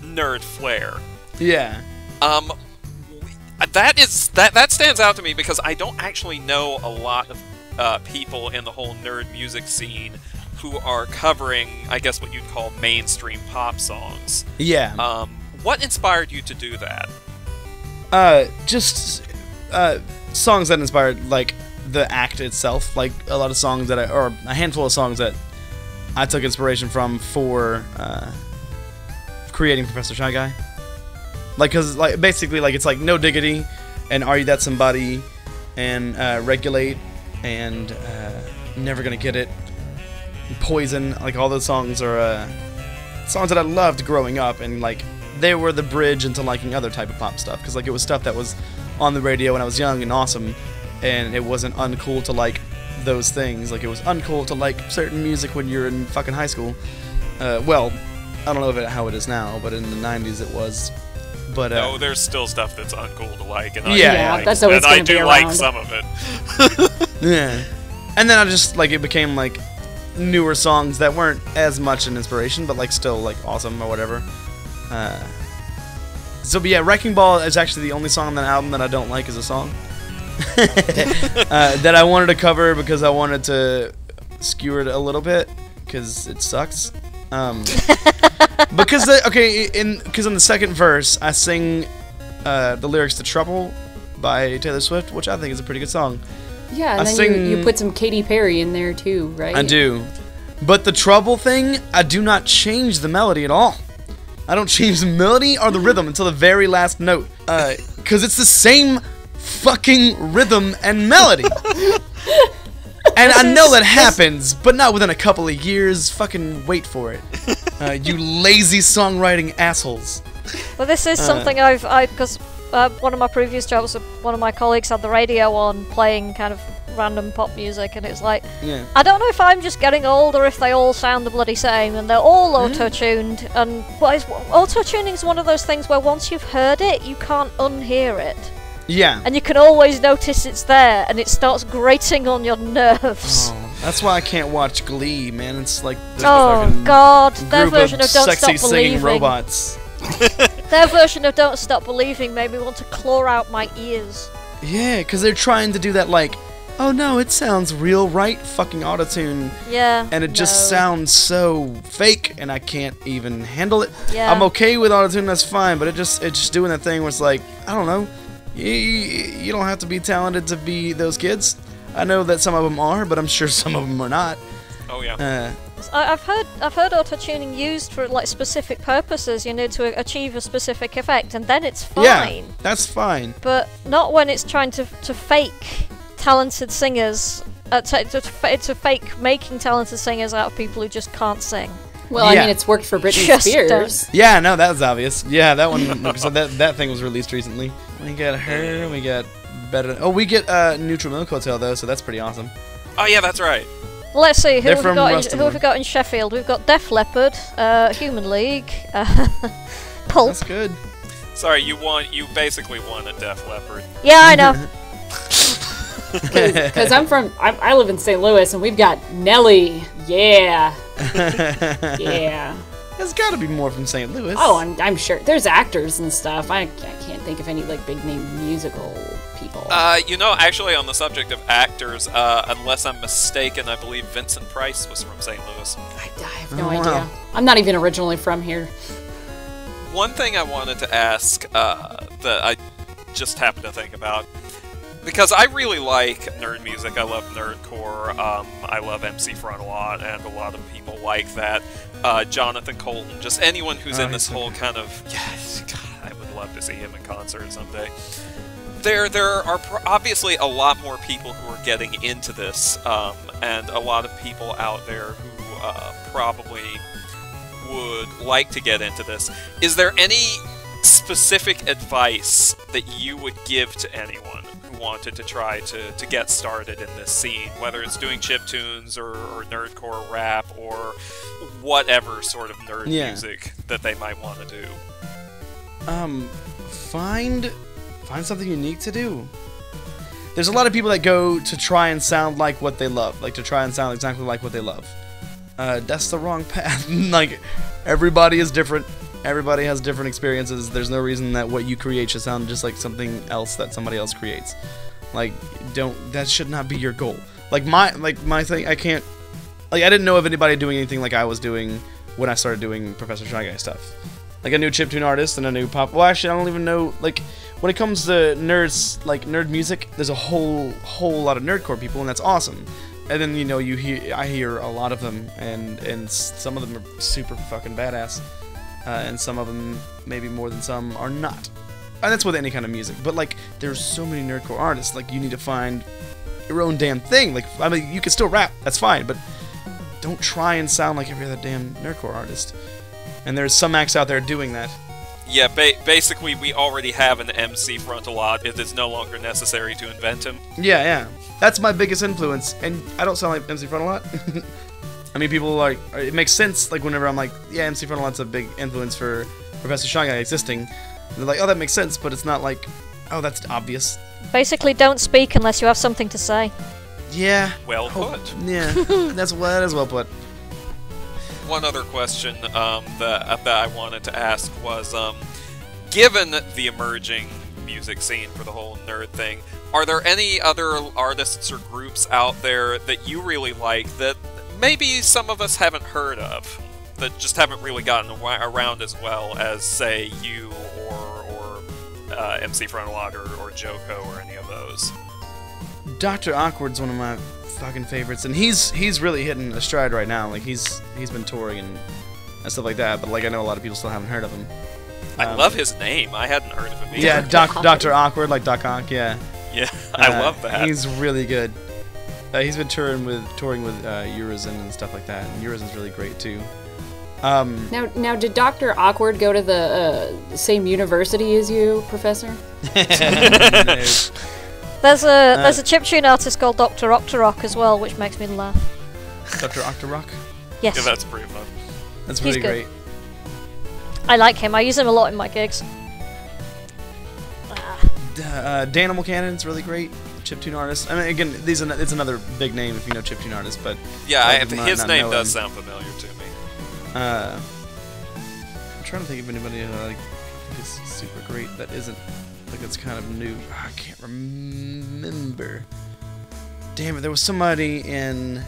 [SPEAKER 3] nerd flair.
[SPEAKER 5] Yeah.
[SPEAKER 3] That stands out to me, because I don't actually know a lot of people in the whole nerd music scene who are covering, I guess, what you'd call mainstream pop songs.
[SPEAKER 5] Yeah.
[SPEAKER 3] What inspired you to do that?
[SPEAKER 5] Just songs that inspired, like, the act itself. Like, a lot of songs or a handful of songs that I took inspiration from for creating Profession Shyguy. Like, cause like basically, like, it's like No Diggity and Are You That Somebody and Regulate and Never Gonna Get It, and Poison. Like, all those songs are songs that I loved growing up, and like they were the bridge into liking other type of pop stuff, because like it was stuff that was on the radio when I was young and awesome, and it wasn't uncool to like those things. Like, it was uncool to like certain music when you're in fucking high school. Well, I don't know how it is now, but in the 90s it was But
[SPEAKER 3] no, there's still stuff that's uncool to like, and
[SPEAKER 1] that's always
[SPEAKER 3] and I
[SPEAKER 1] gonna be
[SPEAKER 3] do like
[SPEAKER 1] around.
[SPEAKER 3] some of it.
[SPEAKER 5] yeah. And then I just like it became like newer songs that weren't as much an inspiration, but like still like awesome or whatever. So but yeah, Wrecking Ball is actually the only song on that album that I don't like as a song. That I wanted to cover because I wanted to skewer it a little bit because it sucks. Because in the second verse I sing the lyrics to Trouble by Taylor Swift, which I think is a pretty good song.
[SPEAKER 1] Yeah, and then you put some Katy Perry in there too, right?
[SPEAKER 5] I do. But the Trouble thing, I do not change the melody at all. I don't change the melody or the rhythm until the very last note. Because it's the same fucking rhythm and melody. And I know that happens, but not within a couple of years. Fucking wait for it. You lazy songwriting assholes.
[SPEAKER 2] Well, this is something because one of my previous jobs, one of my colleagues had the radio on playing kind of random pop music, and it's like, I don't know if I'm just getting old or if they all sound the bloody same, and they're all auto-tuned, and auto-tuning is one of those things where once you've heard it, you can't unhear it.
[SPEAKER 5] Yeah.
[SPEAKER 2] And you can always notice it's there, and it starts grating on your nerves.
[SPEAKER 5] Oh, that's why I can't watch Glee, man. It's like the
[SPEAKER 2] God, their
[SPEAKER 5] group
[SPEAKER 2] version of Don't
[SPEAKER 5] sexy
[SPEAKER 2] Stop
[SPEAKER 5] singing
[SPEAKER 2] Believing.
[SPEAKER 5] robots.
[SPEAKER 2] Their version of Don't Stop Believing made me want to claw out my ears.
[SPEAKER 5] Yeah, because they're trying to do that like, oh no, it sounds real right, fucking autotune.
[SPEAKER 2] Yeah.
[SPEAKER 5] And it just sounds so fake, and I can't even handle it.
[SPEAKER 2] Yeah.
[SPEAKER 5] I'm okay with autotune, that's fine, but it's just doing that thing where it's like, I don't know, you don't have to be talented to be those kids. I know that some of them are, but I'm sure some of them are not.
[SPEAKER 3] Oh yeah.
[SPEAKER 2] I've heard auto-tuning used for like specific purposes, to achieve a specific effect, and then it's fine.
[SPEAKER 5] Yeah, that's fine.
[SPEAKER 2] But not when it's trying to fake talented singers, to fake making talented singers out of people who just can't sing.
[SPEAKER 1] Well, I mean, it's worked for Britney Spears.
[SPEAKER 5] Yeah, no, that was obvious. Yeah, that one. So that thing was released recently. We got her. We got better. Oh, we get Neutral Milk Hotel though, so that's pretty awesome.
[SPEAKER 3] Oh yeah, that's right.
[SPEAKER 2] Let's see, who have we got in Sheffield? We've got Def Leppard, Human League, Pulp.
[SPEAKER 5] That's good.
[SPEAKER 3] Sorry, you basically won a Def Leppard.
[SPEAKER 2] Yeah, I know.
[SPEAKER 1] Because I live in St. Louis, and we've got Nelly. Yeah. Yeah.
[SPEAKER 5] There's got to be more from St. Louis.
[SPEAKER 1] Oh, I'm sure. There's actors and stuff. I can't think of any like big name musical people.
[SPEAKER 3] Actually, on the subject of actors, unless I'm mistaken, I believe Vincent Price was from St. Louis.
[SPEAKER 1] I have no idea. I'm not even originally from here.
[SPEAKER 3] One thing I wanted to ask that I just happened to think about, because I really like nerd music. I love nerdcore. I love MC Frontalot, and a lot of people like that. Jonathan Colton, just anyone who's in this whole kind of... Yes, God, I would love to see him in concert someday. There are obviously a lot more people who are getting into this, and a lot of people out there who probably would like to get into this. Is there any specific advice that you would give to anyone who wanted to try to get started in this scene, whether it's doing chiptunes or nerdcore rap or whatever sort of nerd music that they might want to do?
[SPEAKER 5] Find something unique to do. There's a lot of people that go to try and sound like what they love, like to try and sound exactly like what they love. That's the wrong path. Like, everybody is different. Everybody has different experiences. There's no reason that what you create should sound just like something else that somebody else creates. Like, that should not be your goal. Like my thing, I can't, like, I didn't know of anybody doing anything like I was doing when I started doing Profession Shyguy stuff. Like, I knew chiptune artists and I knew pop. Well, actually, I don't even know, like, when it comes to nerds, like nerd music, there's a whole lot of nerdcore people, and that's awesome. And then I hear a lot of them, and some of them are super fucking badass, and some of them, maybe more than some, are not. And that's with any kind of music. But like, there's so many nerdcore artists. Like, you need to find your own damn thing. Like, I mean, you can still rap, that's fine, but don't try and sound like every other damn nerdcore artist. And there's some acts out there doing that.
[SPEAKER 3] Yeah, basically, we already have an MC Frontalot. It is no longer necessary to invent him.
[SPEAKER 5] Yeah. That's my biggest influence, and I don't sound like MC Frontalot. I mean, people like, it makes sense, like, whenever I'm like, yeah, MC Frontalot's a big influence for Professor Shyguy existing. And they're like, oh, that makes sense, but it's not like, oh, that's obvious.
[SPEAKER 2] Basically, don't speak unless you have something to say.
[SPEAKER 5] Yeah.
[SPEAKER 3] Well put.
[SPEAKER 5] Yeah, that is well put.
[SPEAKER 3] One other question that I wanted to ask was, given the emerging music scene for the whole nerd thing, are there any other artists or groups out there that you really like that maybe some of us haven't heard of, that just haven't really gotten around as well as, say, you or MC Frontalog or Joko or any of those?
[SPEAKER 5] Dr. Awkward's one of my fucking favorites, and he's really hitting a stride right now. Like he's been touring and stuff like that, but like I know a lot of people still haven't heard of him.
[SPEAKER 3] I love his name. I hadn't heard of him either.
[SPEAKER 5] Yeah, Dr. Awkward, like Doc Ock. Yeah.
[SPEAKER 3] Yeah, I love that.
[SPEAKER 5] He's really good. He's been touring with Urizen and stuff like that, and Urizen's really great too.
[SPEAKER 1] Now, did Dr. Awkward go to the same university as you, Professor?
[SPEAKER 2] There's a chiptune artist called Dr. Octorok as well, which makes me laugh.
[SPEAKER 5] Dr. Octorok?
[SPEAKER 2] Yes.
[SPEAKER 3] Yeah, that's pretty fun.
[SPEAKER 5] That's really great.
[SPEAKER 2] I like him. I use him a lot in my gigs.
[SPEAKER 5] Danimal Cannon's really great. Chiptune artist. I mean, again, it's another big name if you know chiptune artists, but
[SPEAKER 3] yeah, his name does sound familiar to me.
[SPEAKER 5] I'm trying to think of anybody who I think is super great that isn't like it's kind of new. I can't remember. Damn it! There was somebody in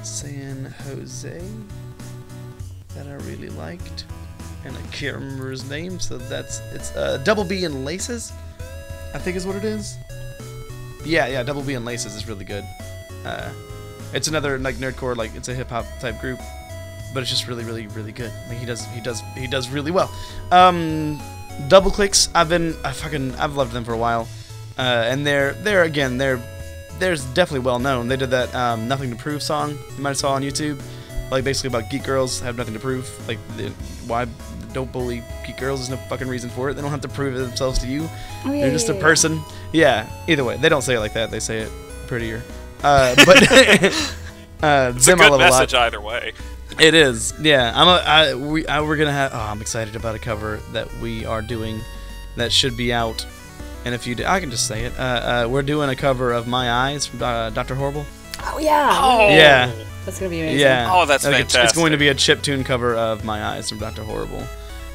[SPEAKER 5] San Jose that I really liked, and I can't remember his name. So it's Double B and Laces, I think is what it is. Yeah, Double B and Laces is really good. It's another like nerdcore, like it's a hip hop type group, but it's just really, really, really good. Like he does really well. Double Clicks, I've loved them for a while, and they're definitely well known. They did that Nothing to Prove song you might have saw on YouTube, like basically about geek girls have nothing to prove. Like why don't bully geek girls? There's no fucking reason for it. They don't have to prove it themselves to you.
[SPEAKER 1] Oh, yeah,
[SPEAKER 5] they're just a person. Yeah. Either way, they don't say it like that. They say it prettier. But
[SPEAKER 3] it's a good message either way.
[SPEAKER 5] It is. Yeah. We're gonna have. Oh, I'm excited about a cover that we are doing that should be out in a few days. I can just say it. We're doing a cover of My Eyes from Dr. Horrible.
[SPEAKER 1] Oh yeah.
[SPEAKER 3] Oh.
[SPEAKER 5] Yeah.
[SPEAKER 1] That's gonna be amazing.
[SPEAKER 5] Yeah.
[SPEAKER 3] Oh, that's fantastic.
[SPEAKER 5] It's going to be a chiptune cover of My Eyes from Dr. Horrible.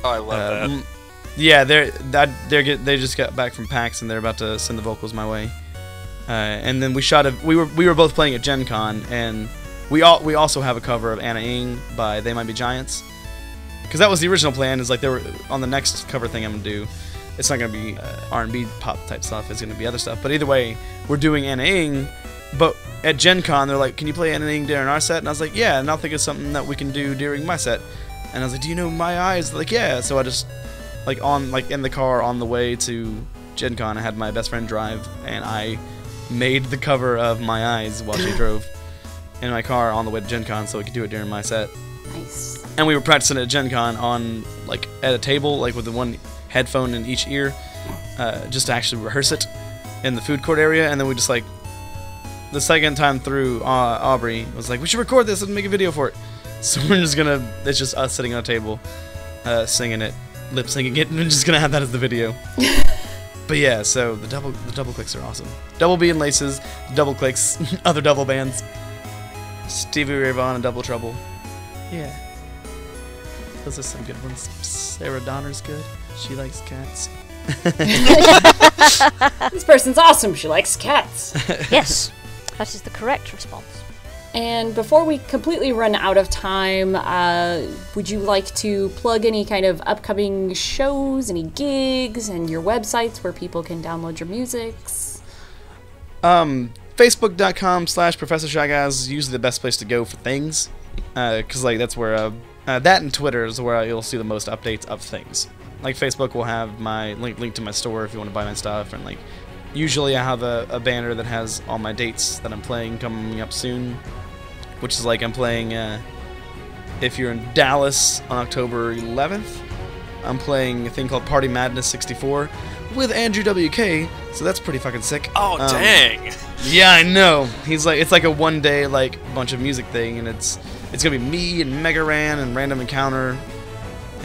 [SPEAKER 3] Oh, I love that.
[SPEAKER 5] Yeah, they just got back from PAX and they're about to send the vocals my way. And then we were both playing at Gen Con, and we also have a cover of Anna Ing by They Might Be Giants, because that was the original plan. Is like they were on the next cover thing I'm gonna do. It's not gonna be R&B pop type stuff. It's gonna be other stuff. But either way, we're doing Anna Ing. But at Gen Con, they're like, "Can you play Anna Ing during our set?" And I was like, "Yeah." And I'll think of something that we can do during my set. And I was like, "Do you know My Eyes?" They're like, "Yeah." So I just in the car on the way to Gen Con, I had my best friend drive, and I made the cover of My Eyes while she drove in my car on the way to Gen Con, so we could do it during my set.
[SPEAKER 1] Nice.
[SPEAKER 5] And we were practicing at Gen Con on at a table, with the one headphone in each ear, just to actually rehearse it in the food court area. And then we just the second time through, Aubrey was like, "We should record this and make a video for it." So we're just gonna, it's just us sitting on a table, singing it, lip syncing it, and we're just gonna have that as the video. But yeah, so the double clicks are awesome. Double B and Laces, Double Clicks, other double bands, Stevie Ray Vaughan and Double Trouble. Yeah, those are some good ones. Sarah Donner's good. She likes cats.
[SPEAKER 1] This person's awesome. She likes cats.
[SPEAKER 2] Yes, that is the correct response.
[SPEAKER 1] And before we completely run out of time, would you like to plug any kind of upcoming shows, any gigs, and your websites where people can download your musics?
[SPEAKER 5] Facebook.com/Professor Shyguy is usually the best place to go for things, because that's where that and Twitter is where you'll see the most updates of things. Like Facebook will have my link to my store if you want to buy my stuff, and usually I have a banner that has all my dates that I'm playing coming up soon. Which is I'm playing, if you're in Dallas on October 11th, I'm playing a thing called Party Madness 64 with Andrew WK, so that's pretty fucking sick.
[SPEAKER 3] Oh, dang!
[SPEAKER 5] Yeah, I know. It's like a one-day, bunch of music thing, and it's gonna be me and Mega Ran and Random Encounter,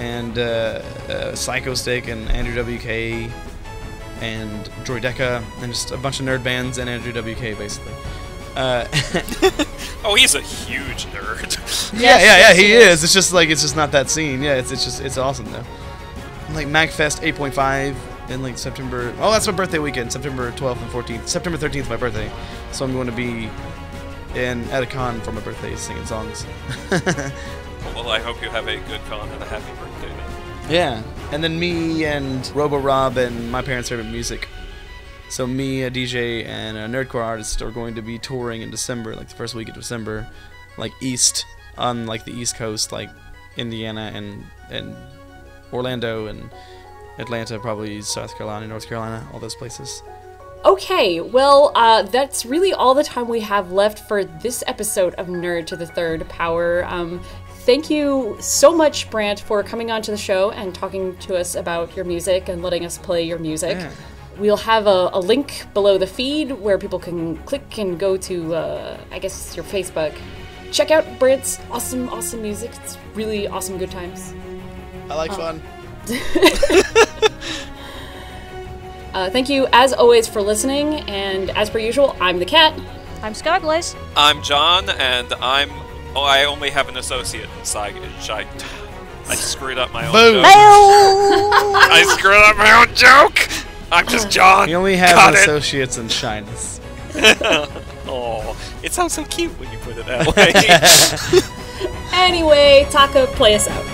[SPEAKER 5] and Psycho Stick and Andrew WK and Droideka and just a bunch of nerd bands and Andrew WK basically.
[SPEAKER 3] Oh, he's a huge nerd.
[SPEAKER 5] Yeah, he is. It's just not that scene. Yeah, it's awesome though. And, like MagFest 8.5 in like September. Oh, that's my birthday weekend, September 12th and 14th. September 13th is my birthday, so I'm going to be at a con for my birthday singing songs.
[SPEAKER 3] Well, I hope you have a good con and a happy birthday then.
[SPEAKER 5] Yeah, and then me and Robo Rob and my parents' favorite music. So me, a DJ, and a nerdcore artist are going to be touring in December, like the first week of December, like on like the East Coast, like Indiana and Orlando and Atlanta, probably South Carolina, North Carolina, all those places.
[SPEAKER 1] Okay, well, that's really all the time we have left for this episode of Nerd to the Third Power. Thank you so much, Brant, for coming on to the show and talking to us about your music and letting us play your music. Yeah. We'll have a link below the feed where people can click and go to, I guess, your Facebook. Check out Brant's awesome music. It's really awesome good times.
[SPEAKER 5] I like fun.
[SPEAKER 1] Thank you, as always, for listening. And as per usual, I'm the Cat.
[SPEAKER 2] I'm Skyblaze.
[SPEAKER 3] I'm John, and I only have an associate in Shyguy. I screwed up my own joke. I screwed up my own joke! I'm just John.
[SPEAKER 5] You only have associates in shyness.
[SPEAKER 3] Oh, it sounds so cute when you put it that way.
[SPEAKER 1] Anyway, Taka, play us out.